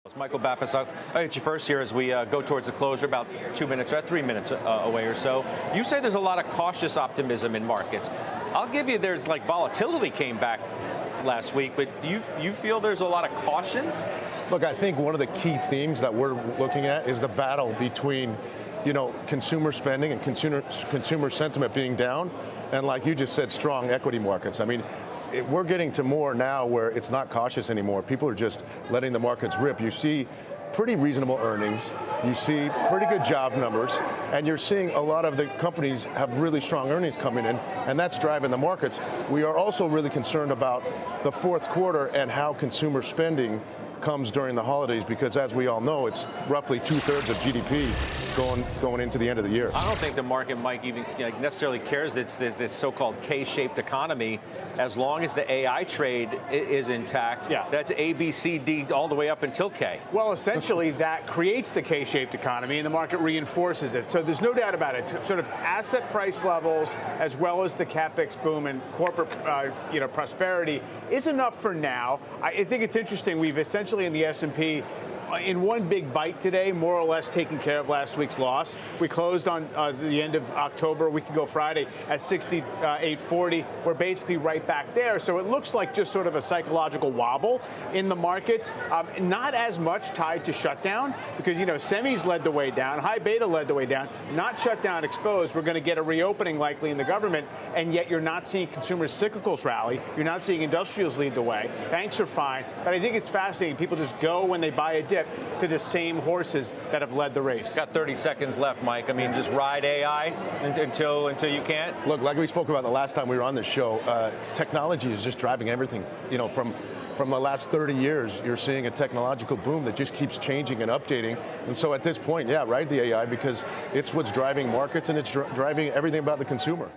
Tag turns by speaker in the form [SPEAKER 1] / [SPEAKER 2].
[SPEAKER 1] It's Michael Bapis. I'll get you first here as we go towards the closure, about 2 minutes or 3 minutes away or so. You say there's a lot of cautious optimism in markets. I'll give you there's like volatility came back last week, but do you feel there's a lot of caution?
[SPEAKER 2] Look, I think one of the key themes that we're looking at is the battle between, consumer spending and consumer sentiment being down, and like you just said, strong equity markets. I mean, we're getting to more now where it's not cautious anymore. People are just letting the markets rip. You see pretty reasonable earnings. You see pretty good job numbers. And you're seeing a lot of the companies have really strong earnings coming in, and that's driving the markets. We are also really concerned about the fourth quarter and how consumer spending comes during the holidays, because as we all know, it's roughly 2/3 of GDP going into the end of the year.
[SPEAKER 1] I don't think the market, Mike, even necessarily cares that there's this so-called K-shaped economy. As long as the AI trade is intact, that's A, B, C, D, all the way up until K.
[SPEAKER 3] Well, essentially, that creates the K-shaped economy, and the market reinforces it. So there's no doubt about it. It's sort of asset price levels, as well as the capex boom and corporate, prosperity, is enough for now. I think it's interesting. We've essentially in the S&P, in one big bite today, more or less taking care of last week's loss. We closed on the end of October, a week ago Friday, at 68.40. We're basically right back there. So it looks like just sort of a psychological wobble in the markets. Not as much tied to shutdown, because, semis led the way down, high beta led the way down, not shutdown exposed. We're going to get a reopening likely in the government, and yet you're not seeing consumer cyclicals rally. You're not seeing industrials lead the way. Banks are fine. But I think it's fascinating. People just go when they buy a dip to the same horses that have led the race.
[SPEAKER 1] Got 30 seconds left, Mike. I mean, just ride AI until you can't.
[SPEAKER 2] Look, like we spoke about the last time we were on this show, technology is just driving everything. From the last 30 years, you're seeing a technological boom that just keeps changing and updating. And so at this point, ride the AI, because it's what's driving markets and it's driving everything about the consumer.